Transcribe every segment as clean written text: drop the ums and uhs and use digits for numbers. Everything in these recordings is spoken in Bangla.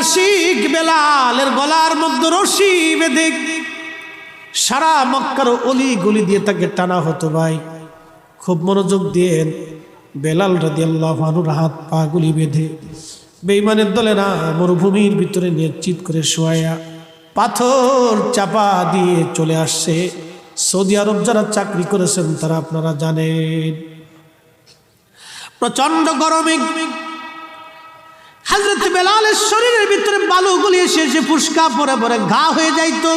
আশিক বেলালের গলার মধ্যে রশি বেঁধে সারা মক্কার অলি গলি দিয়ে তাকে টানা হতো। ভাই খুব মনোযোগ দিয়েন, বেলাল রাদিয়াল্লাহু আনহুর হাত পা গুলি বেঁধে বেঈমানের দলেরা মরুভূমির ভিতরে নিয়ে চিৎ করে শোয়ায়া পাথর চাপা দিয়ে চলে আসছে। সৌদি আরব যারা চাকরি করেছেন তারা আপনারা জানেন, প্রচন্ড গরমে হযরত বেলালের শরীরের ভিতরে বালুগুলি এসে ফুসকা পরে পরে ঘা হয়ে যাইতো।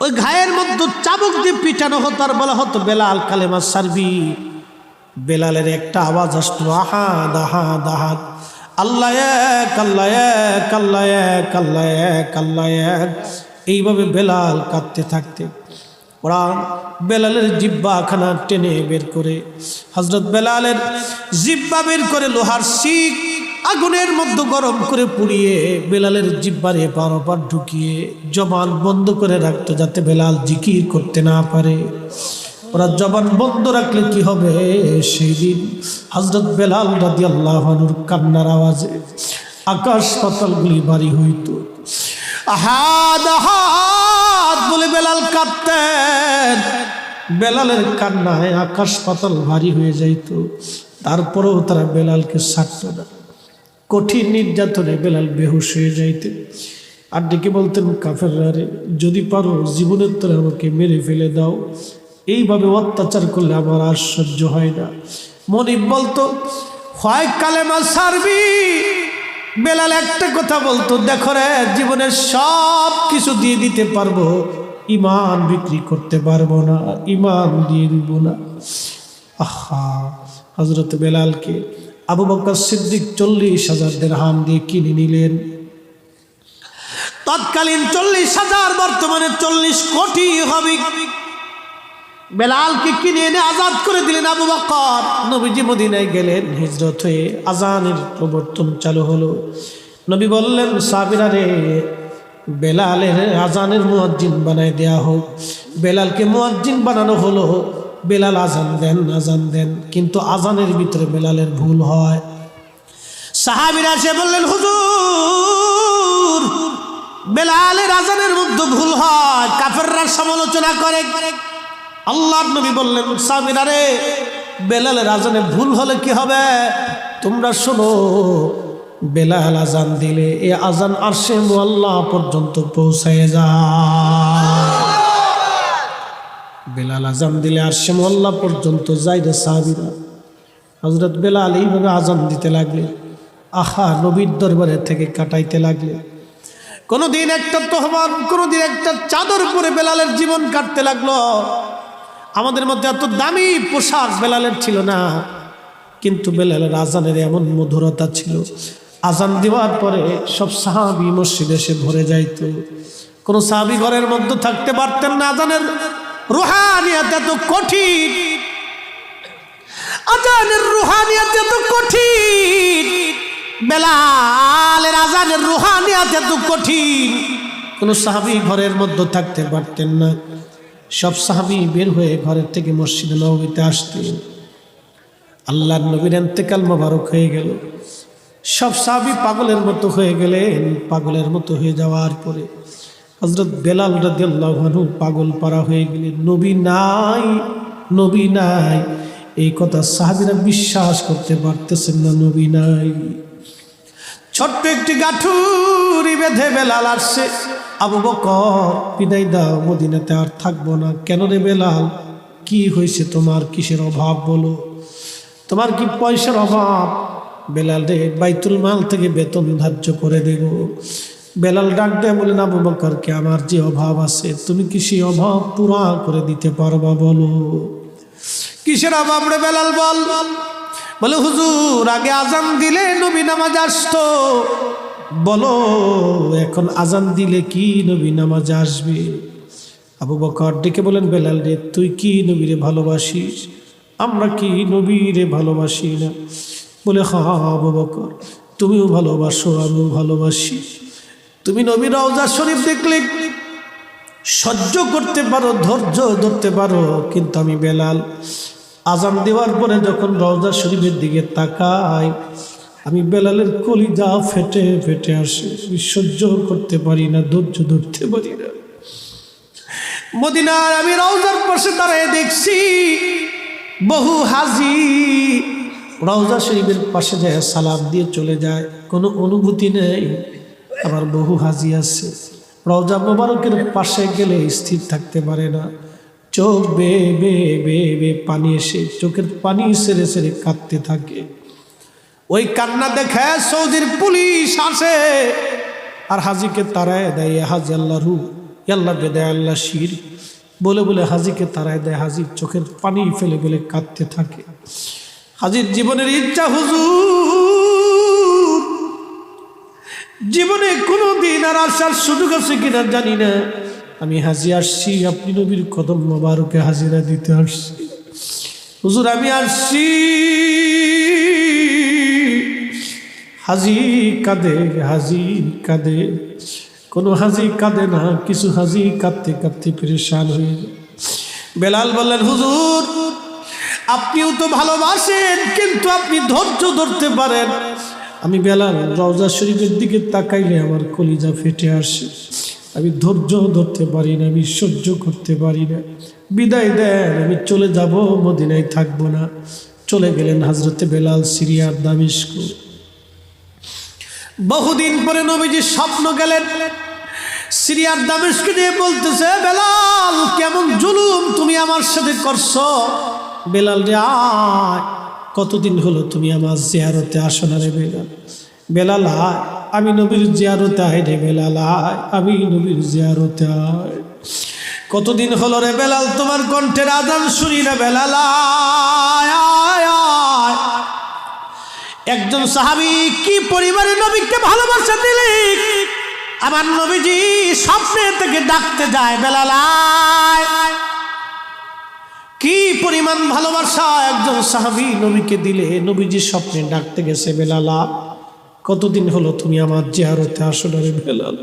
ওই ঘায়ের মধ্যে চাবুক দিয়ে পিটানো হতো আর বলা হতো বেলাল কালেমা সারবি। বেলালের একটা আওয়াজ আসতো, আহাদ আহাদ আহাদ, আল্লাহ এক আল্লাহ এক আল্লাহ এক আল্লাহ এক আল্লাহ এক। এইভাবে বেলাল কাঁদতে থাকতে ওরা বেলালের জিব্বা খানা টেনে বের করে, হযরত বেলালের জিব্বা বের করে লোহার শিক আগুনের মধ্যে গরম করে পুড়িয়ে বেলালের জিব্বার এপার ওপার ঢুকিয়ে জবান বন্ধ করে রাখতো যাতে বেলাল জিকির করতে না পারে। ওরা জবান বন্ধ রাখলে কি হবে, সেই দিন হযরত বেলাল রাদিয়াল্লাহু আনহুর কান্নার আওয়াজে আকাশ পাতালগুলি ভারী হইত। আহাদ আহাদ বলে বেলাল কাঁদতেন, বেলালের কান্নায় আকাশ পাতাল ভারী হয়ে যাইত। তারপরেও তারা বেলালকে ছাড়ত না। কঠিন নির্যাতনে বেলাল বেহুশ হয়ে যাইতেন আর ডেকে বলতেন, কাফেররা রে, যদি পারো জীবনের তরে আমাকে মেরে ফেলে দাও, এইভাবে অত্যাচার করলে আমার আর সহ্য হয় না। মনিব বলতো, হয় কালেমা ছাড়বি। বেলাল একটা কথা বলতো, দেখো রে, জীবনের সব কিছু দিয়ে দিতে পারবো, ইমান বিক্রি করতে পারবো না, ইমান দিয়ে দিব না। আহা, হযরত বেলালকে আবু বকর সিদ্দিক 40,000 দিরহাম দিয়ে কিনে নিলেন। তৎকালীন 40,000 বর্তমানে 40 কোটি হবে। বেলালকে কিনে এনে আজাদ করে দিলেন আবু বকর। নবীজি মদিনায় গেলেন, হিজরত হয়ে আজানের প্রবর্তন চালু হলো। নবী বললেন, সাহাবীরা রে, বেলালের আজানের মুয়াজ্জিন বানায় দেয়া হোক। বেলালকে মুয়াজ্জিন বানানো হলো। বেলাল আজান দেন আজান দেন, কিন্তু আজানের ভিতরে বেলালের ভুল হয়। সাহাবীরা এসে বললেন, হুজুর, বেলালের আজানের মধ্যে ভুল হয়, কাফেররা সমালোচনা করে। আল্লাহর নবী বললেন, সাহাবীরা রে, বেলালের আজানে ভুল হলে কি হবে, তোমরা শোনো, বেলাল আজান দিলে এই আজান আরশে মুআল্লা পর্যন্ত পৌঁছায় যায়। বেলাল আজান দিলে আরশে মুআল্লা পর্যন্ত যায় রে সাহাবীরা। হযরত বেলাল এইভাবে আজান দিতে লাগলেন, আহা, নবীর দরবারে থেকে কাটাইতে লাগলেন। কোনদিন একটা তহবান, কোনদিন একটা চাদর পরে বেলালের জীবন কাটতে লাগলো। আমাদের মধ্যে এত দামি পোশাক বেলালের ছিল না, কিন্তু বেলালের আজানের এমন মধুরতা ছিল। আজান দেওয়ার পরে সব সাহাবী মসজিদে এসে ভরে যাইত। কোন সাহাবী ঘরের মধ্যে থাকতে পারতেন না। আজানের রুহানিয়াত এত কঠিন, আজানের রুহানিয়াত এত কঠিন, বেলালের আজানের রুহানিয়াত এত কঠিন, কোন সাহাবী ঘরের মধ্যে থাকতে পারতেন না। সব সাহাবী বের হয়ে ঘরের থেকে মসজিদে নববীতে আসতেন। আল্লাহর নবীর ইন্তেকাল মোবারক হয়ে গেল। সব সাহাবী পাগলের মতো হয়ে গেলেন। পাগলের মতো হয়ে যাওয়ার পরে হযরত বেলাল রাদিয়াল্লাহু আনহু পাগল পারা হয়ে গেলেন। নবী নাই, নবী নাই, এই কথা সাহাবীরা বিশ্বাস করতে পারতেছেন না, নবী নাই। ছোট্ট একটি গাঠুরি বেঁধে বেলাল আসছে। আবু বকর, বিদায় দাও, মদিনাতে আর থাকবো না। কেন রে বেলাল, কি হয়েছে তোমার, কিসের অভাব বলো, তোমার কি পয়সার অভাব? বেলাল রে, বাইতুল মাল থেকে বেতন ধার্য করে দেব। বেলাল ডাক দেয়, বলেন, আবু বকরকে আমার যে অভাব আছে, তুমি কি সেই অভাব পুরা করে দিতে পারবা বলো। কিসের অভাব রে বেলাল, বল। বলে, হুজুর, আগে আজান দিলে নবী নামাজ আসতো, বলো এখন আজান দিলে কি নবী নামাজ আসবে? আবু বকর ডেকে বলেন, বেলাল রে, তুই কি নবীরে ভালোবাসিস? আমরা কি নবীরে ভালোবাসি না? বলে, হ্যাঁ আবু বকর, তুমিও ভালোবাসো, আমিও ভালোবাসি। তুমি নবীর রওজা শরীফ দেখলে সহ্য করতে পারো, ধৈর্য ধরতে পারো, কিন্তু আমি বেলাল আজান দেওয়ার পরে যখন রওজা শরীফের দিকে তাকাই, আমি বেলালের কলিজা ফেটে ফেটে আসে, আমি সহ্য করতে পারি না, ধৈর্য ধরতে পারি না। মদিনার আমি রওজার পাশে দাঁড়িয়ে দেখছি বহু হাজি রওজা শরীফের পাশে যায় সালাম দিয়ে চলে যায়, কোনো অনুভূতি নেই। আবার বহু হাজি আছে রওজা মোবারকের পাশে গেলে স্থির থাকতে পারে না, চোখ বেয়ে বেয়ে বেয়ে বেয়ে পানি এসে চোখের পানি সেরে সেরে কাঁদতে থাকে। ওই কান্না দেখে সৌদির পুলিশ আসে আর হাজিকে তাড়ায় দেয়, হাজি আল্লাহ রু আল্লাহ বেদায় আল্লাহ শির বলে বলে হাজিকে তাড়ায় দেয়। হাজির চোখের পানি ফেলে ফেলে কাঁদতে থাকে। হাজির জীবনের ইচ্ছা, হুজুর জীবনে কোনো দিন আর আসার সুযোগ আছে কিনা জানি না, আমি হাজি আসছি, আপনি নবীর কদম মোবারকে হাজিরা দিতে আসছি। হুজুর আমি আসছি। হাজি কাঁদে, হাজি কাঁদে। কোনো হাজি কাঁদে না, কিছু হাজি কাঁদতে কাঁদতে পরেশান হয়ে যায়। বেলাল বললেন, হুজুর আপনিও তো ভালোবাসেন, কিন্তু আপনি ধৈর্য ধরতে পারেন। আমি বেলাল রওজা শরীফের দিকে তাকাইলে আমার কলিজা ফেটে আসে, আমি ধৈর্য ধরতে পারি না, আমি সহ্য করতে পারি না। বিদায় দেন, আমি চলে যাব, মদিনায় থাকবো না। চলে গেলেন হযরতে বেলাল সিরিয়ার দামেস্ক। বহুদিন পরে নবীজি স্বপ্ন গেলেন, সিরিয়ার দামেস্কে দিয়ে বলতেছে, বেলাল কেমন জুলুম তুমি আমার সাথে করছো। বেলাল রে আয়, কতদিন হলো তুমি আমার জিয়ারতে আসো না রে বেলাল। বেলাল আয়, আমি নবীর জিয়ারতে আয় রে বেলাল আয়, আমি নবীর জিয়ারতে আয়। কতদিন হলো রে বেলাল তোমার কণ্ঠের আযান শুনি না, বেলাল আয় আয় আয়। একজন সাহাবী কি পরিবারে নবীকে ভালোবাসা দিলে, আমার নবীজি স্বপ্নে থেকে ডাকতে যায়, বেলাল আয়। কি পরিমাণ ভালোবাসা একজন সাহাবী নবীকে দিলে, নবীজি স্বপ্নে ডাকতে গেছে, বেলাল কতদিন হলো তুমি আমার জিয়ারতে আসো না রে বেলাল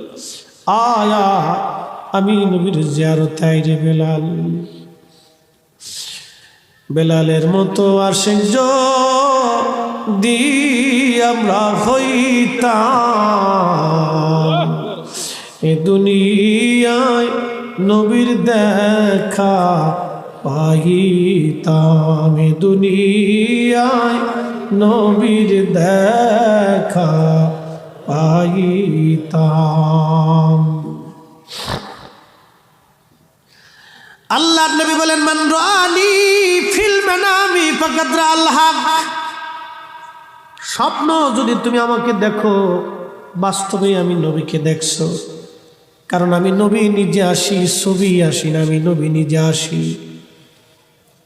আয় আয়, আমি নবীর জিয়ারতে আই রে বেলাল। বেলালের মতো আশিক যদি আমরা হইতাম, এ দুনিয়ায় নবীর দেখা পাইতাম, এ দুনিয়ায় নবীর দেখা পাইতাম। আল্লাহর নবী বলেন, মান রাআনি ফিল মানামি ফাকাদ রাআল হক। স্বপ্ন যদি তুমি আমাকে দেখো, বাস্তবে আমি নবীকে দেখছো। কারণ আমি নবী নিজে আসি, ছবি আসি না, আমি নবী নিজে আসি।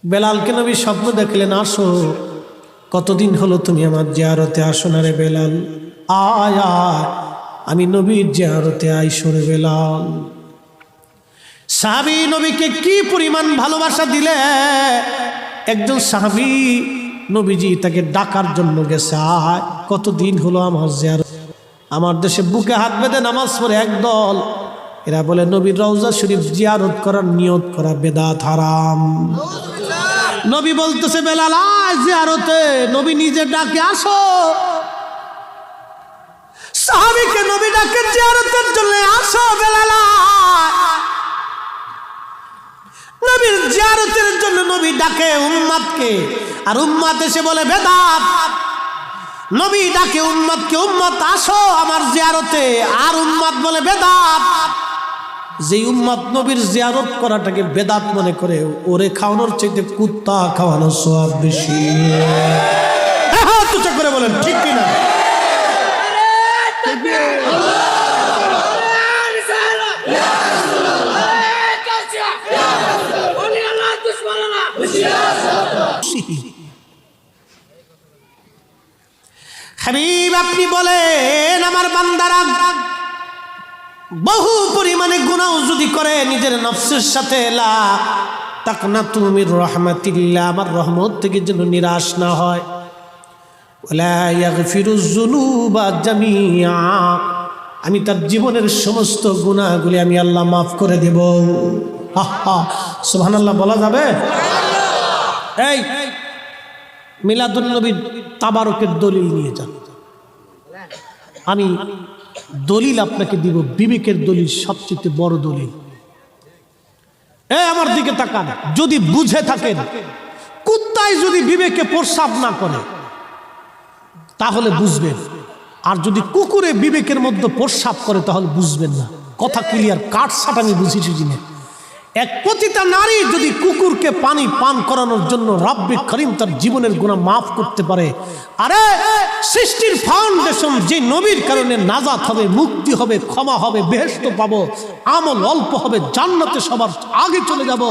বেলালকে নবী স্বপ্ন দেখলেন, আসো, কতদিন হলো তুমি আমার জিয়ারতে আসো না রে বেলাল আয় আয়, আমি নবীর জিয়ারতে আইসো রে বেলাল। সাহাবী নবীকে কি পরিমাণ ভালোবাসা দিলে। একজন সাহাবী নবীজি তাকে ডাকার জন্য গেছে, আয় কতদিন হলো আমার জিয়ারত। আমার দেশে বুকে হাত বেঁধে নামাজ পড়ে একদল, এরা বলে নবীর রওজা শরীফ জিয়ারত করার নিয়ত করা বেদাত হারাম। নবী বলতেছে, বেলাল আয় জিয়ারতে, নবী নিজে ডাকে আসো। সাহাবীকে নবী ডাকে জিয়ারতের জন্য, আসো বেলাল আয়। নবীর জিয়ারতের জন্য নবী ডাকে উম্মতকে, আর উম্মত এসে বলে বেদাত। নবী ডাকে উম্মতকে, উম্মত আসো আমার জিয়ারতে, আর উম্মত বলে বেদাত। যে উম্মত নবীর জিয়ারত করাটাকে বেদাত মনে করে, ওরে খাওয়ানোর চাইতে কুত্তা খাওয়ানোর সওয়াব বেশি। হ্যাঁ তুচ্ছ করে বলেন ঠিক কিনা? হাবিব আপনি বলেন, আমার বান্দারা বহু পরিমাণে গুনাহ যদি করে নিজের নফসের সাথে, লা তাকনাতু মির রাহমাতিল্লাহ, আমার রহমত থেকে যেন নিরাশ না হয়। ওয়ালা ইয়াগফিরুজ যুনুবা জামিআ, আমি তার জীবনের সমস্ত গুনাহগুলি আমি আল্লাহ মাফ করে দেব। সুবহানাল্লাহ বলা যাবে? এই মিলাদুন নবী তাবারকের দলিল নিয়ে যান। আমি দলিল আপনাকে দিব, বিবেকের দলিল সবচেয়ে বড় দলিল। আমার দিকে তাকান, যদি বুঝে থাকেন কুত্তায় যদি বিবেকে প্রস্রাব না করে তাহলে বুঝবেন, আর যদি কুকুরে বিবেকের মধ্যে প্রস্রাব করে তাহলে বুঝবেন না। কথা ক্লিয়ার, কাঠ সাট আমি বুঝিছি জিনে। এক পতিতা নারী যদি কুকুরকে পানি পান করানোর জন্য রব্বে করিম তার জীবনের গুনাহ মাফ করতে পারে, আরে সৃষ্টির ফাউন্ডেশন যে নবীর কারণে নাজাত হবে, মুক্তি হবে, ক্ষমা হবে, বেহেশত পাবো, আমল অল্প হবে, জান্নাতে সবার আগে চলে যাব,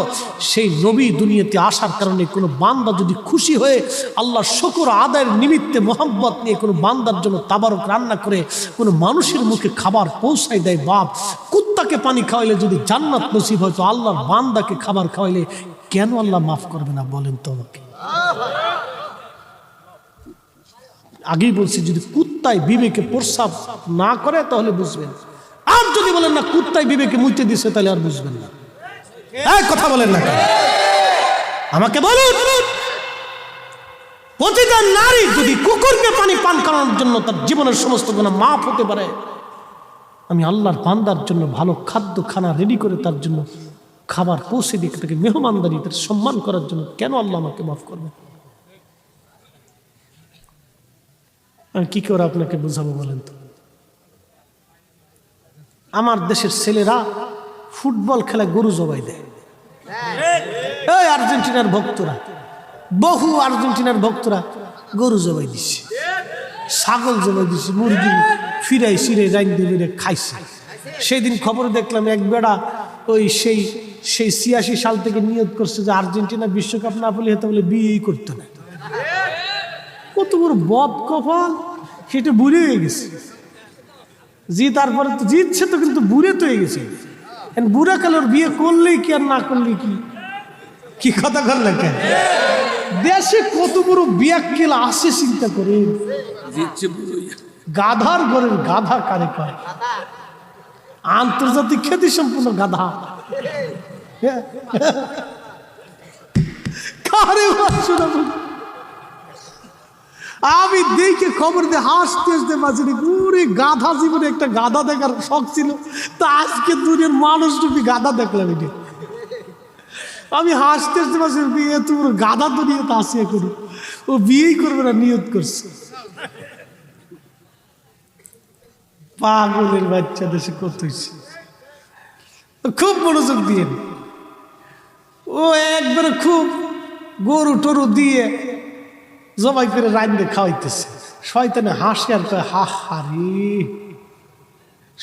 সেই নবী দুনিয়াতে আসার কারণে কোনো বান্দা যদি খুশি হয়ে আল্লাহর শুকর আদায়ের নিমিত্তে মোহাব্বত নিয়ে কোনো বান্দার জন্য তাবারক রান্না করে কোনো মানুষের মুখে খাবার পৌঁছায় দেয়, বাপ কুত্তাকে পানি খাওয়াইলে যদি জান্নাত নসিব হয় তো আল্লাহর বান্দাকে খাবার খাওয়াইলে কেন আল্লাহ মাফ করবে না বলেন তো আমাকে? আগেই বলছি, যদি কুত্তায় বিবেকে প্রস্রাব না করে তাহলে বুঝবেন, আর যদি বলেন না কুত্তায় বিবেকে মুইতে দিছে তাহলে আর বুঝবেন না। কথা বলেন না আমাকে বলুন, প্রতিটা নারী যদি কুকুরকে পানি পান করানোর জন্য তার জীবনের সমস্ত গুনাহ মাফ হতে পারে, আমি আল্লাহর বান্দার জন্য ভালো খাদ্য খানা রেডি করে তার জন্য খাবার পৌঁছে দিয়ে তাকে মেহমানদারি, তার সম্মান করার জন্য কেন আল্লাহ আমাকে মাফ করবে? আমি কি করে আপনাকে বোঝাবো বলেন তো? আমার দেশের ছেলেরা ফুটবল খেলা গরু জবাই দেয়। এই আর্জেন্টিনার ভক্তরা, বহু আর্জেন্টিনার ভক্তরা গরু জবাই দিচ্ছে, ছাগল জবাই দিচ্ছে, মুরগি ফিরাই সিরে রাইন দিয়ে খাইছে। সেদিন খবর দেখলাম এক বেড়া ওই সেই 86 সাল থেকে নিয়ত করছে যে আর্জেন্টিনা বিশ্বকাপ না পেলে হতে বলে বিয়েই করতো না। কত বড় বদ কপাল, সেটা বুড়ে হয়ে গেছে। তারপরে তো জিতছে তো, কিন্তু বুড়ে তো হয়ে গেছে। বুড়া কালোর বিয়ে করলেই কি আর না করলে কি কথা করলে কেন? দেশে কত বড় বিয়াক্কেল আসে চিন্তা করে। গাধার ঘরের গাধা কারে কয়? আন্তর্জাতিক খ্যাতি সম্পূর্ণ গাধা। আমি দেখে খবর দিয়ে হাসতে হাসতে বাঁচিনি। পুরো গাধা জীবনে একটা গাধা দেখার শখ ছিল, তা আজকে দুনিয়ার মানুষ রূপী গাধা দেখলাম। এটা আমি হাসতে হাসতে বাঁচি, বিয়ে তো গাধা দুনিয়াতে আসিয়া করি, ও বিয়েই করবে না নিয়ত করছে। পাগলের বাচ্চা দেশে কত হয়েছে, খুব মনোযোগ দিয়ে। ও একবারে খুব গরু টরু দিয়ে জবাই করে রাইন্দে খাওয়াইতেছে। শয়তানে হাসে আর কয় হাহারি,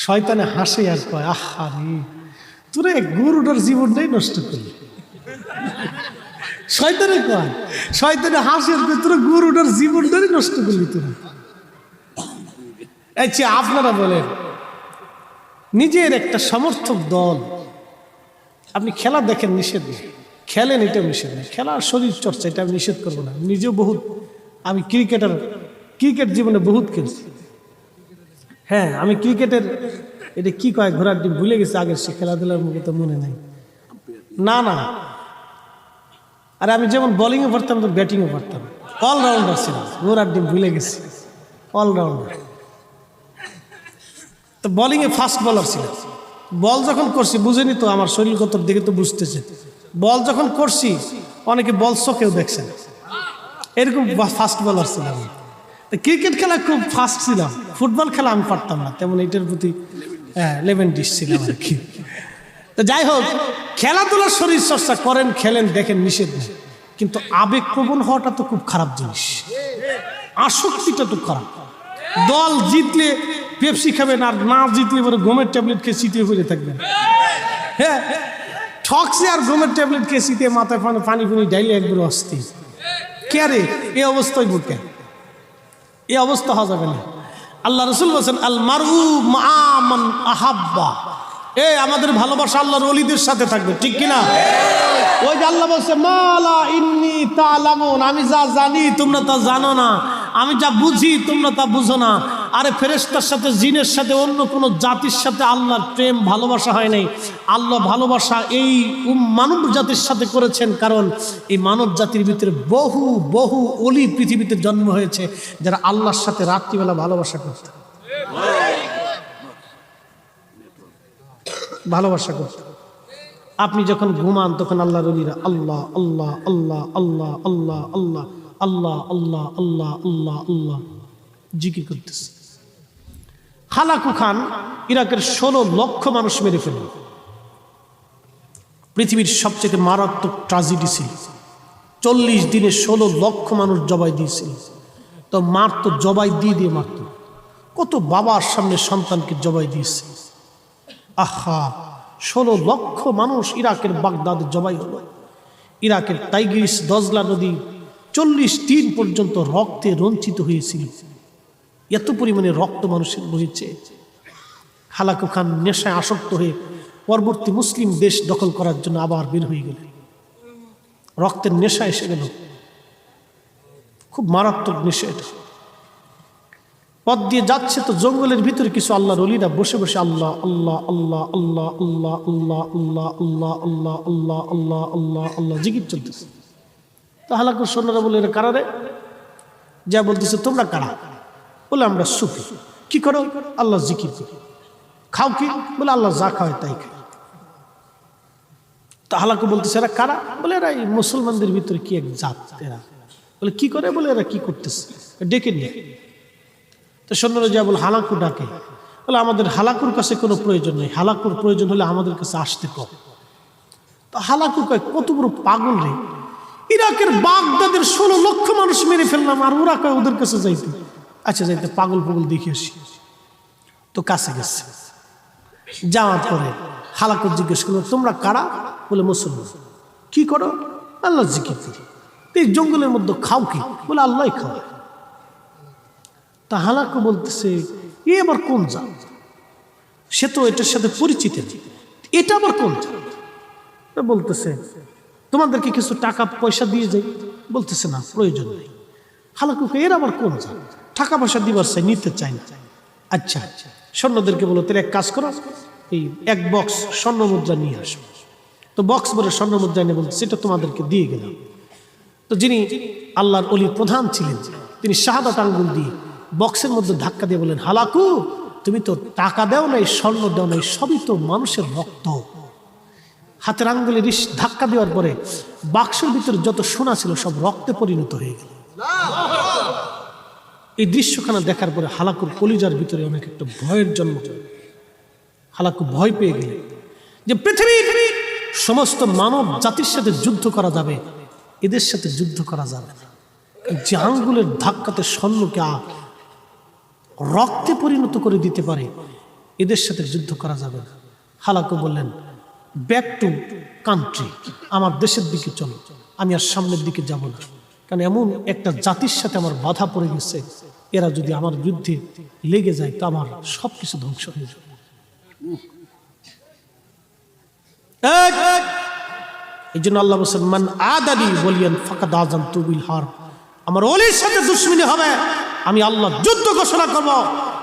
শয়তানে হাসে আর কয় আহারি, তোরা গরুটার জীবনটাই নষ্ট করলি। শয়তানে কয়, শয়তানে হাসে আর কয় তোরা গরুটার জীবনটাই নষ্ট করলি তোরা। আচ্ছা আপনারা বলেন, নিজের একটা সমর্থক দল, আপনি খেলা দেখেন নিষেধ নেই, খেলেন এটা নিষেধ নেই, খেলার শরীর চর্চা এটা আমি নিষেধ করবো না। নিজেও বহুত, আমি ক্রিকেট জীবনে বহুত খেলছি। হ্যাঁ, আমি ক্রিকেটের এটা কি কয় ঘোড়ার ডিম ভুলে গেছে, আগের সে খেলাধুলার মুখে তো মনে নেই। না আর আমি যেমন বোলিংও পারতাম তো ব্যাটিংও পারতাম, অলরাউন্ডার ছিলাম। ঘোড়ার ডিম ভুলে গেছি, অলরাউন্ডার। তো বোলিংয়ে ফাস্ট বোলার ছিলাম। বল যখন করছি বুঝেনি তো, আমার শরীরগত দিকে তো বুঝতেছে। বল যখন করছি অনেকে বল চোখেও দেখছেন, এরকম ফাস্ট বোলার ছিলাম। ক্রিকেট খেলা খুব ফাস্ট ছিলাম, ফুটবল খেলা আমি পারতাম না তেমন, এটার প্রতি লেভেন ডিশ ছিলাম আর কি। তো যাই হোক, খেলাধুলার শরীর চর্চা করেন, খেলেন, দেখেন, নিষেধ নেই, কিন্তু আবেগপ্রবণ হওয়াটা তো খুব খারাপ জিনিস। আসক্তিটা তো খারাপ। দল জিতলে পেপসি খাবেন, আর না জিতলে এবারে গমের ট্যাবলেট খেয়ে শীতে হয়ে থাকবেন। হ্যাঁ, ঠকছে আর গমের ট্যাবলেট খেয়ে শীতে মাথায় পানি ডাইলে একবার অস্থি। কে রে এই অবস্থায় বুকে এই অবস্থা হওয়া যাবে না। আল্লাহ রসুল বলছেন আল মারউ মা মান আহাব্বা, আমাদের ভালোবাসা আল্লাহর ওলিদের সাথে থাকবে, ঠিক কিনা? ওই যে আল্লাহ বলছে মালা ইন্নী তা'লামুন, আমি যা জানি তোমরা তা জানো না, আমি যা বুঝি তোমরা তা বুঝো না। আরে ফেরেশতার সাথে, জিনের সাথে, অন্য কোনো জাতির সাথে আল্লাহর প্রেম ভালোবাসা হয় নাই। আল্লাহ ভালোবাসা এই মানব জাতির সাথে করেছেন, কারণ এই মানব জাতির ভিতরে বহু বহু অলি পৃথিবীতে জন্ম হয়েছে যারা আল্লাহর সাথে রাত্রিবেলা ভালোবাসা করতেন। ভালোবাসা করতে। আপনি যখন ঘুমান তখন আল্লাহর ওলিরা আল্লাহ আল্লাহ আল্লাহ আল্লাহ আল্লাহ আল্লাহ আল্লাহ আল্লাহ আল্লাহ আল্লাহ আল্লাহ জিকির করতেছে। হালাকু খান ইরাকের 16 লক্ষ মানুষ মেরে ফেলল। পৃথিবীর সবচেয়ে মারাত্মক ট্র্যাজেডি ছিল। 40 দিনে 16 লক্ষ মানুষ জবাই দিয়েছিল। তো মারতো, জবাই দিয়ে দিয়ে মারত। কত বাবার সামনে সন্তানকে জবাই দিয়েছে। আহা, 16 লক্ষ মানুষ ইরাকের বাগদাদে জবাই হলো। ইরাকের টাইগ্রিস দজলা নদী 40 দিন পর্যন্ত রক্তে রঞ্চিত হয়েছিল। এত পরিমাণে রক্ত মানুষের বহেছে। হালাকু খান নেশায় আসক্ত হয়ে পরবর্তী মুসলিম দেশ দখল করার জন্য আবার বের হয়ে গেলেন। রক্তের নেশা এসে গেল, খুব মারাত্মক নেশা এটা। পথ দিয়ে যাচ্ছে তো জঙ্গলের ভিতরে কিছু আল্লাহর ওলিরা বসে বসে আল্লাহ আল্লাহ আল্লাহ আল্লাহ আল্লাহ আল্লাহ আল্লাহ আল্লাহ আল্লাহ আল্লাহ আল্লাহ আল্লাহ আল্লাহ জিকির চলতেছে। তো হালাকুর সৈন্যরা বলে এরা কারা রে? যা বলতেছে তোমরা কারা? বলে আমরা সুফি। কি করো? আল্লাহ জিকির করি। খাও কি? বলে আল্লাহ যা খাওয়ায় তাই খাই। তা হালাকু বলতেছে এরা কারা? বলে এরা এই মুসলমানদের ভিতরে কি এক জাত। এরা বলে কি করে? বলে এরা কি করতেছে, ডেকে নিয়ে। তো সৈন্যরা যা বলে হালাকু ডাকে। বলে আমাদের হালাকুর কাছে কোনো প্রয়োজন নেই, হালাকুর প্রয়োজন হলে আমাদের কাছে আসতে কম। তা হালাকু কয় কত বড় পাগল রে, ইরাকের বাগদাদের 16 লক্ষ মানুষ মেরে ফেললাম, আর ওরা কয় ওদের কাছে যাইতে। আচ্ছা যাইতে, পাগল পাগল দেখে আসি। তো কাছে গেছে। যাওয়ার পরে হালাকু জিজ্ঞেস করলো তোমরা কারা? বলে মুসলমান। কি করো? আল্লাহ জিকির করি। এই জঙ্গলের মধ্যে খাও কি? বলে আল্লাহ খাও। তা হালাকু বলতেছে এ আবার কোন জাত? সে তো এটার সাথে পরিচিত, এটা আবার কোন জাত? বলতেছে তোমাদেরকে কিছু টাকা পয়সা দিয়ে যাই। বলতেছে না, প্রয়োজন নেই। হালাকুকে এর আবার কোন জাত? টাকা পয়সা দিবার চাই, নিতে চাই না। আচ্ছা সৈন্যদেরকে বলো তোর এক কাজ করো, এই 1 বক্স স্বর্ণ মুদ্রা নিয়ে আসো। তো বক্স ভরে স্বর্ণ মুদ্রা এনে বলতে সেটা তোমাদেরকে দিয়ে গেলাম। তো যিনি আল্লাহর ওলির প্রধান ছিলেন তিনি শাহাদাত আঙ্গুল দিয়ে বক্সের মধ্যে ধাক্কা দিয়ে বলেন হালাকু তুমি তো টাকা দাও নাই, স্বর্ণ দাও নাই, সবই তো মানুষের রক্ত। হাতের আঙ্গুলে ধাক্কা দেওয়ার পরে বাক্সের ভিতরে যত সোনা ছিল সব রক্তে পরিণত হয়ে গেল। এই দৃশ্যখানা দেখার পরে হালাকুর কলিজার ভিতরে অনেক একটা ভয়ের জন্ম। হালাকু ভয় পেয়ে গেলেন যে পৃথিবীর সমস্ত মানব জাতির সাথে যুদ্ধ করা যাবে, এদের সাথে যুদ্ধ করা যাবে না। যে আঙ্গুলের ধাক্কাতে স্বর্ণকে রক্তে পরিণত করে দিতে পারে, এদের সাথে যুদ্ধ করা যাবে না। হালাকু বললেন ব্যাক টু কান্ট্রি, আমার দেশের দিকে চলো, আমি আর সামনের দিকে যাব না। কারণ এমন একটা জাতির সাথে আমার বাধা পড়ে গেছে, এরা যদি আমার বিরুদ্ধে লেগে যায় তো আমার সবকিছু ধ্বংস হয়ে যাবে। এই জন্য আল্লাহ বলেন মান আদালি ওয়ালিয়ান ফাকাদ আযানতু বিল হারব, আমার ওলির সাথে দুশমনি হবে আমি আল্লাহ যুদ্ধ ঘোষণা করব।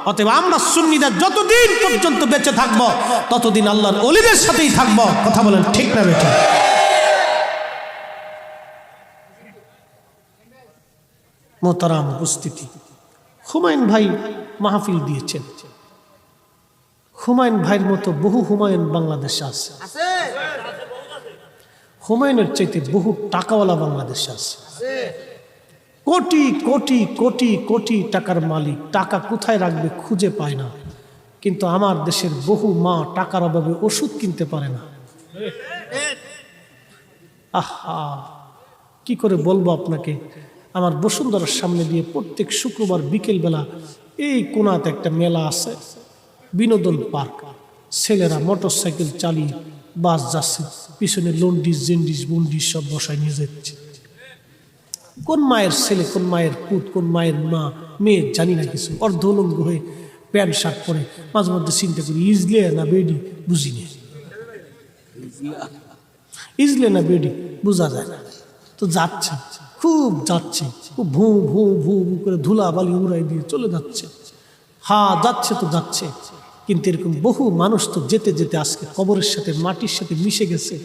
অতএব আমরা সুন্নিরা যতদিন পর্যন্ত বেঁচে থাকবো ততদিন আল্লাহর ওলিদের সাথেই থাকবো। কথা বলেন ঠিক না বেঠিক? মোহতারাম উপস্থিতি, হুমায়ুন ভাই মাহফিল দিয়েছেন। হুমায়ুন ভাইয়ের মতো বহু হুমায়ুন বাংলাদেশে আছে। হুমায়ুনের চাইতে বহু টাকাওয়ালা বাংলাদেশে আছে। কোটি কোটি কোটি কোটি টাকার মালিক, টাকা কোথায় রাখবে খুঁজে পায় না। কিন্তু আমার দেশের বহু মা টাকার অভাবে ওষুধ কিনতে পারে না। আহা, কি করে বলবো আপনাকে। আমার বসুন্ধরার সামনে দিয়ে প্রত্যেক শুক্রবার বিকেল বেলা এই কোনাতে একটা মেলা আছে, বিনোদন পার্ক। ছেলেরা মোটর সাইকেল চালিয়ে বাস যাচ্ছে, পিছনে লন্ডিস জেন্ডিস বন্ডিস সব বসায় নিয়ে যাচ্ছে। কোন মায়ের ছেলে, কোন মায়ের পুত, কোন মায়ের মা মেয়ে জানি না কিছু, অর্ধলঙ্গ হয়ে প্যান্ট শার্ট পরে মাঝে মধ্যে চিন্তা করি ইজলে না বেডি বুঝি না, ইজলে না বেডি বোঝা যায় না। তো যাচ্ছে, খুব যাচ্ছে, খুব ভু ভু ভু ভু করে ধুলা বালি উড়াই দিয়ে চলে যাচ্ছে। হ্যাঁ যাচ্ছে তো যাচ্ছে, কিন্তু এরকম বহু মানুষ তো যেতে যেতে আজকে কবরের সাথে মাটির সাথে মিশে গেছে।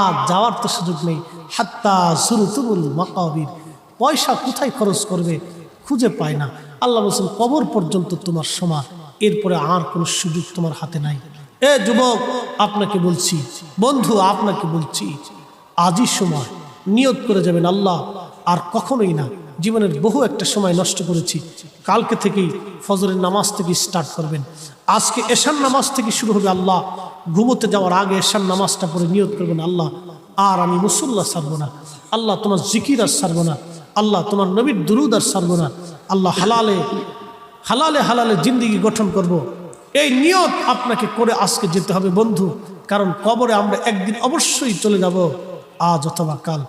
আর যাওয়ার তো সুযোগ নেই। হাত্তা যুরতুমুল মাকাবির, পয়সা কোথায় খরচ করবে খুঁজে পায় না। আল্লাহ বলছেন কবর পর্যন্ত তোমার সমান, এরপরে আর কোনো সুযোগ তোমার হাতে নাই। এ যুবক আপনাকে বলছি, বন্ধু আপনাকে বলছি, আজই সময় নিয়ত করে যাবেন আল্লাহ আর কখনোই না। জীবনের বহু একটা সময় নষ্ট করেছি, কালকে থেকেই ফজরের নামাজ থেকে স্টার্ট করবেন। আজকে এশার নামাজ থেকে শুরু হবে। আল্লাহ ঘুমোতে যাওয়ার আগে এশার নামাজটা পড়ে নিয়ত করবেন, আল্লাহ আর আমি মুসল্লা ছাড়বো না, আল্লাহ তোমার জিকির আর ছাড়বো না, আল্লাহ তোমার নবীর দুরুদ আর ছাড়বো না, আল্লাহ হালালে হালালে হালালে জিন্দেগি গঠন করব। এই নিয়ত আপনাকে করে আজকে যেতে হবে বন্ধু, কারণ কবরে আমরা একদিন অবশ্যই চলে যাব, আজ অথবা কাল।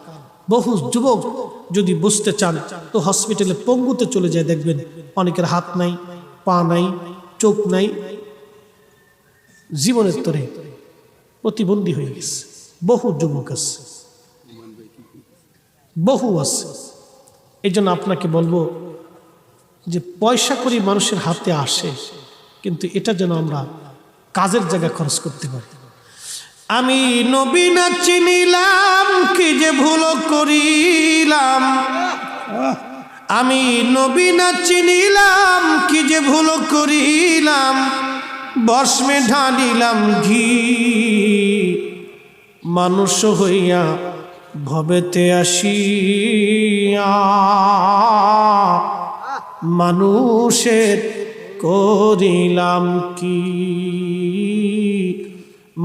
বহু যুবক যদি বুঝতে চান তো হসপিটালে পঙ্গুতে চলে যায়, দেখবেন অনেকের হাত নাই, পা নাই, চোখ নাই, জীবনের তরে প্রতিবন্ধী হয়ে গেছে। বহু যুবক আছে, বহু আছে। এই জন্য আপনাকে বলবো যে পয়সা করি মানুষের হাতে আসে, কিন্তু এটা যেন আমরা কাজের জায়গায় খরচ করতে পারি। আমি নবী না চিনিলাম, কি যে ভুল করিলাম, আমি নবী না চিনিলাম, কি যে ভুল করিলাম, বসমে ঢালিলাম ঘি, মানুষ হইয়া ভবেতে আসিয়া মানুষের করিলাম কি,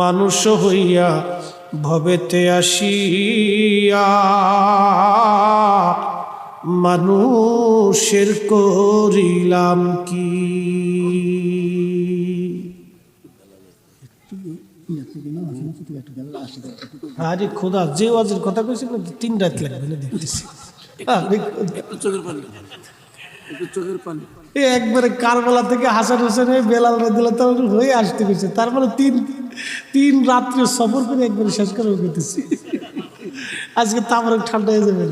মানুষ হইয়া ভবেতে আসিয়া মানুষের করিলাম কি। আরে খোদা, যে ওয়াজের কথা কইছি 3 রাত লাগবে না দেখতেছি। একবারে কারবালা থেকে হাসান হোসেন বেলাল রাদিয়াল্লাহু হয়ে আসতে গেছে, তারপরে তিন রাত্রে সফর করে একবারে শেষ করে গেতেছি। আজকে তারপরে ঠান্ডা হয়ে যাবে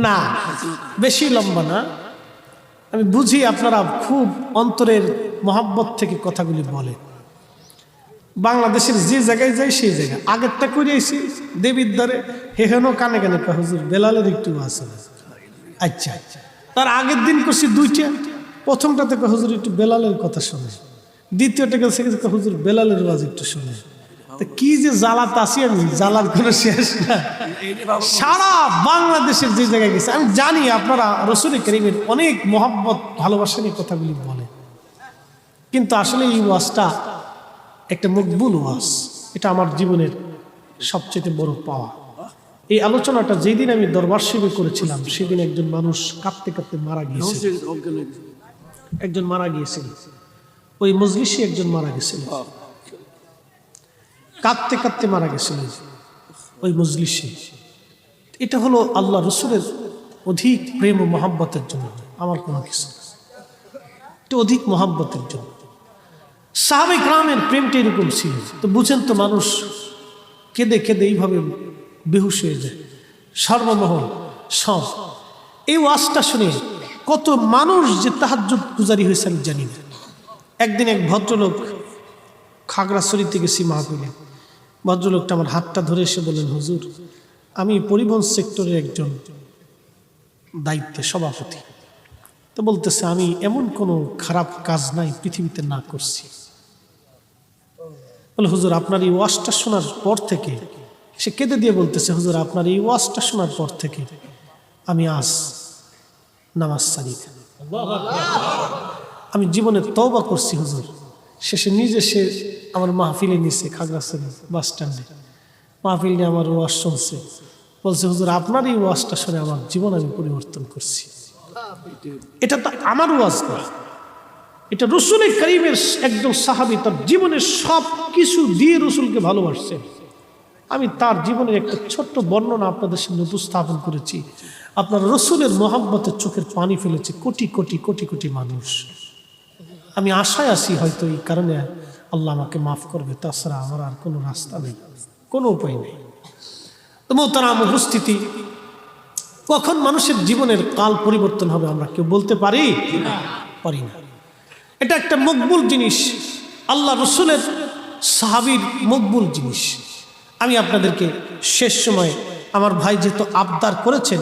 না, বেশি লম্বা না। আমি বুঝি আপনারা খুব অন্তরের মহব্বত থেকে কথাগুলি বলে। বাংলাদেশের যে জায়গায় যাই সেই জায়গায় আগেরটা করে আইসি দেবীর দ্বারে হেহেনো কানে কানে হুজুর বেলালের একটু আছে। আচ্ছা, তার আগের দিন করছি 2টা। প্রথমটা থেকে হুজুর একটু বেলালের কথা শোনে, দ্বিতীয়টা কাছে হুজুর বেলালের ওয়াজ একটু শোনে। কি যে জ্বালাত আসি আমি, জ্বালার কোনো শেষ না। সারা বাংলাদেশের যে জায়গায় গেছে আমি জানি আপনারা রাসূল কারীমের অনেক মহব্বত ভালোবাসা নিয়ে কথাগুলি বলে, কিন্তু আসলে এই ওয়াজটা একটা মকবুল ওয়াজ। এটা আমার জীবনের সবচেয়ে বড় পাওয়া। এই আলোচনাটা যেদিন আমি দরবার শিবে করেছিলাম সেদিন একজন মানুষ কাঁদতে কাঁদতে মারা গিয়েছিল। একজন মারা গিয়েছিল, ওই মজলিসে একজন মারা গেছিল, কাঁদতে কাঁদতে মারা গেছিল ওই মজলিসে। এটা হলো আল্লাহ রসুলের অধিক প্রেম ও মহাব্বতের জন্য, আমার কোনো কিছু, এটা অধিক মহাব্বতের জন্য। সাহাবে কেরামের প্রেমটা এরকম ছিল। তো বুঝেন তো, মানুষ কেঁদে কেঁদে এইভাবে বেহুশ হয়ে যায়, সর্বমোহন সব। এই ওয়াজটা শুনে কত মানুষ যে তাহাজ্জুদ গুজারি হয়েছে আমি জানি না। একদিন এক ভদ্রলোক, খাগড়াছড়িতে গেছি মাহফিলে, ভদ্রলোকটা আমার হাতটা ধরে এসে বললেন, হুজুর আমি পরিবহন সেক্টরের একজন দায়িত্বে সভাপতি। তো বলতেছে আমি এমন কোনো খারাপ কাজ নাই পৃথিবীতে না করছি। বলে হুজুর আপনার এই ওয়াজটা শোনার পর থেকে, সে কেঁদে দিয়ে বলতেছে, হুজুর আপনার এই ওয়াজটা শোনার পর থেকে আমি আজ নামাজ ছাড়ি, আমি জীবনে তওবা করছি হুজুর। শেষে নিজে সে আমার মাহফিলে নিছে, খাগড়াছড়ি বাস স্ট্যান্ডে মাহফিল নিয়ে আমার ওয়াজ শুনছে। বলছে হুজুর আপনার এই ওয়াজটা শুনে আমার জীবন আমি পরিবর্তন করছি। এটা তো আমার ওয়াজ না, এটা রাসূল কারীমের একজন সাহাবী তার জীবনের সব কিছু দিয়ে রাসূলকে ভালোবাসছেন। আমি তার জীবনের একটা ছোট্ট বর্ণনা আপনাদের সামনে উপস্থাপন করেছি। আপনার রাসূলের মহব্বতের চোখের পানি ফেলেছে কোটি কোটি কোটি কোটি মানুষ। আমি আশায় আছি হয়তো এই কারণে আল্লাহ আমাকে মাফ করবে, তাছাড়া আমার আর কোনো রাস্তা নেই, কোনো উপায় নেই। তো মোহতারাম উপস্থিতি, কখন মানুষের জীবনের কাল পরিবর্তন হবে আমরা কেউ বলতে পারি না। এটা একটা মকবুল জিনিস, আল্লাহ রসুলের সাহাবীর মকবুল জিনিস। আমি আপনাদেরকে শেষ সময়ে আমার ভাই যেহেতু আবদার করেছেন,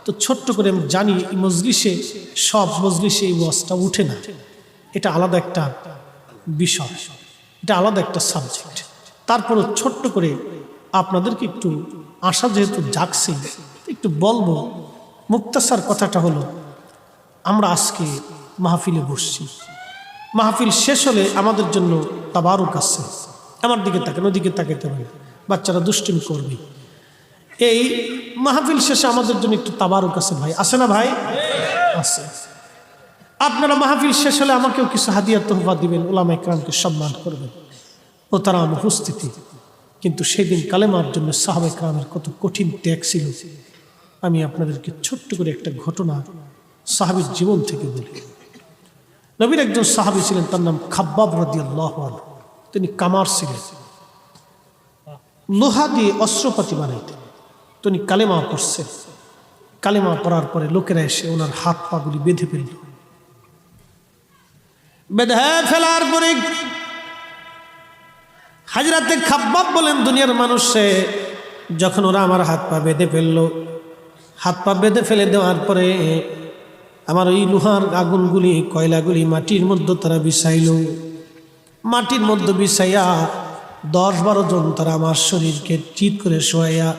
তো ছোট্ট করে আমি জানি এই মজলিসে, সব মজলিসে এই ওয়াজটা উঠে না, এটা আলাদা একটা বিষয়, এটা আলাদা একটা সাবজেক্ট। তারপরও ছোট্ট করে আপনাদেরকে একটু আশা যেহেতু জাগছে একটু বলবো। মুক্তাসার কথাটা হলো, আমরা আজকে মাহফিলে বসছি, মাহফিল শেষ হলে আমাদের জন্য তাবারুক আছে। আমার দিকে তাকান, ওদিকে তাকাইতে হবে, বাচ্চারা দুষ্টুমি করবে। এই মাহফিল শেষে আমাদের জন্য একটু তাবারুক আছে ভাই, আছে না ভাই? আছে। আপনারা মাহফিল শেষ হলে আমাকেও কিছু হাদিয়া তোহফা দিবেন, উলামা ইকরামকে সম্মান করবেন, ও তারা আমার উপস্থিতি। কিন্তু সেদিন কালেমার জন্য সাহাবা ইকরামের কত কঠিন ত্যাগ ছিল। আমি আপনাদেরকে ছোট্ট করে একটা ঘটনা সাহাবীর জীবন থেকে বলি। নবীর একজন সাহাবী ছিলেন, তার নাম খাব্বাব রাদিয়াল্লাহু আনহু। তিনি কামার ছিলেন, লোহা দিয়ে অস্ত্রপাতি বানাইতেন। তিনি কালেমা পড়ছেন, কালেমা পড়ার পরে লোকেরা এসে ওনার হাত পাগুলি বেঁধে ফেলল। বেঁধে ফেলার পরে হাজরাতে খাব্বাব বলেন, দুনিয়ার মানুষে যখন ওরা আমার হাত পা বেঁধে ফেললো, হাত পা বেঁধে ফেলে দেওয়ার পরে আমার ওই লোহার আগুনগুলি, কয়লাগুলি মাটির মধ্যে তারা বিছাইল। মাটির মধ্যে বিছাইয়া 10-12 জন তারা আমার শরীরকে চিৎ করে শোয়াইয়া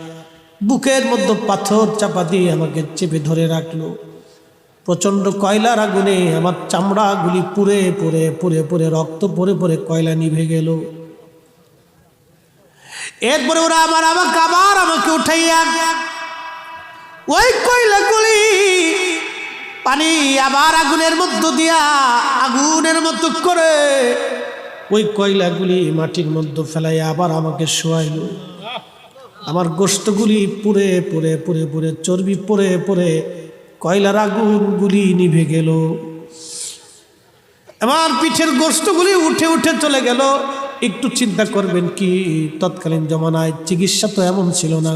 বুকের মধ্যে পাথর চাপা দিয়ে আমাকে চেপে ধরে রাখলো। প্রচণ্ড কয়লার আগুনে আমার চামড়াগুলি পুড়ে পুড়ে পুড়ে পুড়ে রক্ত পরে পরে কয়লা নিভে গেল। এরপরে ওরা আমাকে উঠাইয়া ওই কয়লাগুলি পানি আবার আগুনের মধ্য দিয়া আগুনের মতো করে ওই কয়লাগুলি মাটির মধ্যে ফেলাইয়া আবার আমাকে শোয়াইল। আমার গোশতগুলি পুড়ে পুড়ে পুড়ে পুড়ে চর্বি পরে পরে কয়লার আগুনগুলি নিভে গেল। আমার পিঠের গোশতগুলি উঠে উঠে চলে গেল। একটু চিন্তা করবেন কি, তৎকালীন জমানায় চিকিৎসা তো এমন ছিল না।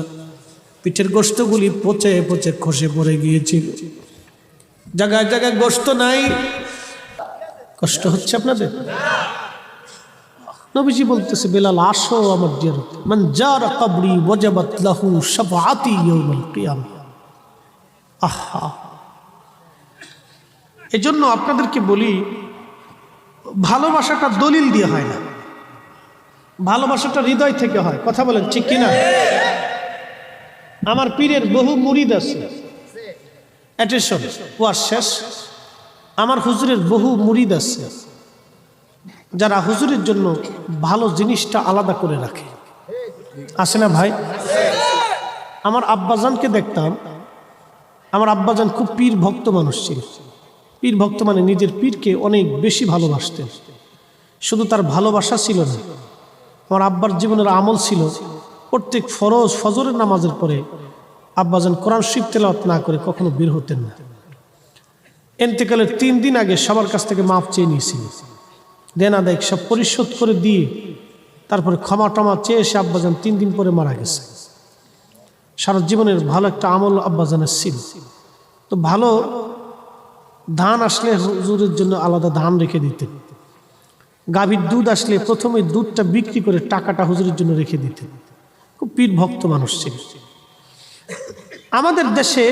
পিঠের গোশতগুলি পচে পচে খসে পড়ে গিয়েছিল, জায়গায় জায়গায় গোশত নাই। কষ্ট হচ্ছে আপনাদের? নবীজি বলতেছে, বেলাল আসো আমার জিয়ারত, মান জারা কবরি ওয়াজাবাত লাহু শাফাআতি ইয়াউমাল কিয়ামah। আহা, এজন্য আপনাদেরকে বলি, ভালোবাসাটা দলিল দিয়ে হয় না, ভালোবাসাটা হৃদয় থেকে হয়। কথা বলেন ঠিক কিনা? আমার পীরের বহু মুরিদ আছে, অ্যাটেনশন, ওয়াজ শেষ। আমার হুজুরের বহু মুরিদ আছে যারা হুজুরের জন্য ভালো জিনিসটা আলাদা করে রাখে, আছে না ভাই? আমার আব্বাজানকে দেখতাম, আমার আব্বাজান খুব পীর ভক্ত মানুষ ছিল। পীর ভক্ত মানে নিজের পীরকে অনেক বেশি ভালোবাসতেন। শুধু তার ভালোবাসা ছিল না, আমার আব্বার জীবনের আমল ছিল, প্রত্যেক ফরজ ফজরের নামাজের পরে আব্বাজান কোরআন শরীফ তেলাওয়াত না করে কখনো বের হতেন না। ইন্তেকালের 3 দিন আগে সবার কাছ থেকে মাপ চেয়ে নিয়েছিল, দেন আদায় সব পরিশোধ করে দিয়ে তারপরে ক্ষমা টমা চেয়ে এসে আব্বাজান 3 দিন পরে মারা গেছে। সারা জীবনের ভালো একটা আমল আব্বাজানের ছিল। তো ভালো ধান আসলে হুজুরের জন্য আলাদা ধান রেখে দিতেন। গাভীর দুধ আসলে প্রথমে দুধটা বিক্রি করে টাকাটা হুজুরের জন্য রেখে দিতেন। খুব পীর ভক্ত মানুষ ছিল। আমাদের দেশে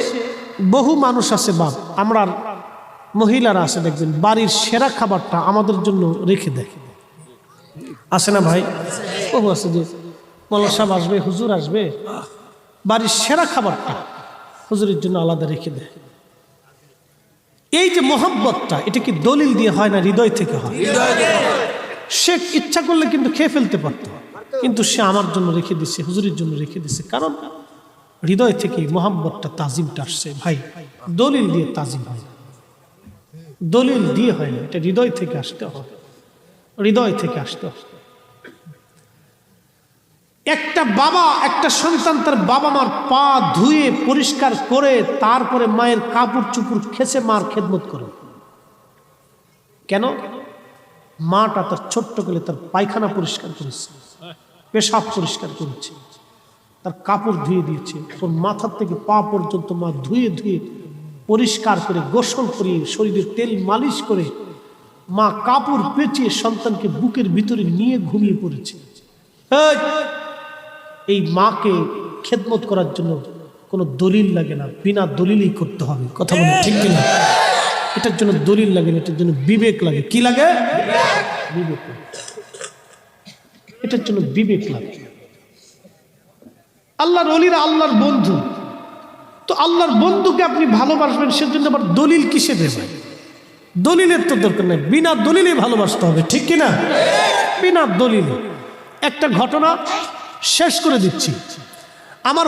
বহু মানুষ আছে, বাপ আমরা মহিলারা আছে, দেখবেন বাড়ির সেরা খাবারটা আমাদের জন্য রেখে দেয়, আছে না ভাই? বহু আছে যে মোল্লা সাহেব আসবে, হুজুর আসবে, বাড়ির সেরা খাবারটা হুজুরের জন্য আলাদা রেখে দেয়। এই যে মোহাব্বতটা, এটা কি দলিল দিয়ে হয় না হৃদয় থেকে হয়? সে ইচ্ছা করলে কিন্তু খেয়ে ফেলতে পারতো, কিন্তু সে আমার জন্য রেখে দিছে, হুজুরের জন্য রেখে দিছে, কারণ হৃদয় থেকে মোহাব্বতটা, তাজিমটা আসছে। ভাই, দলিল দিয়ে তাজিম হয় না, দলিল দিয়ে হয় না, এটা হৃদয় থেকে আসতে হয়, হৃদয় থেকে আসতে হয়। একটা বাবা, একটা সন্তান তার বাবা মার পা ধুয়ে পরিষ্কার করে তারপরে মায়ের কাপড় চুপড় খেসে মার খেদমত করে। কেন? মাটা তার ছোট্ট করে তার পায়খানা পরিষ্কার করেছে, পেশাব পরিষ্কার করেছে, তার কাপড় ধুয়ে দিয়েছে, ওর মাথার থেকে পা পর্যন্ত মা ধুয়ে ধুয়ে পরিষ্কার করে গোসল করিয়ে শরীরের তেল মালিশ করে মা কাপড় পেঁচিয়ে সন্তানকে বুকের ভিতরে নিয়ে ঘুমিয়ে পড়েছে। এই মাকে খেদমত করার জন্য কোনো দলিল লাগে না, বিনা দলিলই করতে হবে। কথা বলে ঠিক কিনা? এটার জন্য দলিল লাগে না, এটার জন্য বিবেক লাগে। কি লাগে? বিবেক লাগে। এটার জন্য বিবেক লাগে। আল্লাহর ওলিরা আল্লাহর বন্ধু, তো আল্লাহর বন্ধুকে আপনি ভালোবাসবেন, সেজন্য আবার দলিল কিসে দেবেন? দলিলের তো দরকার নেই, বিনা দলিলে ভালোবাসতে হবে। ঠিক কিনা? বিনা দলিলে। একটা ঘটনা শেষ করে দিচ্ছি। আমার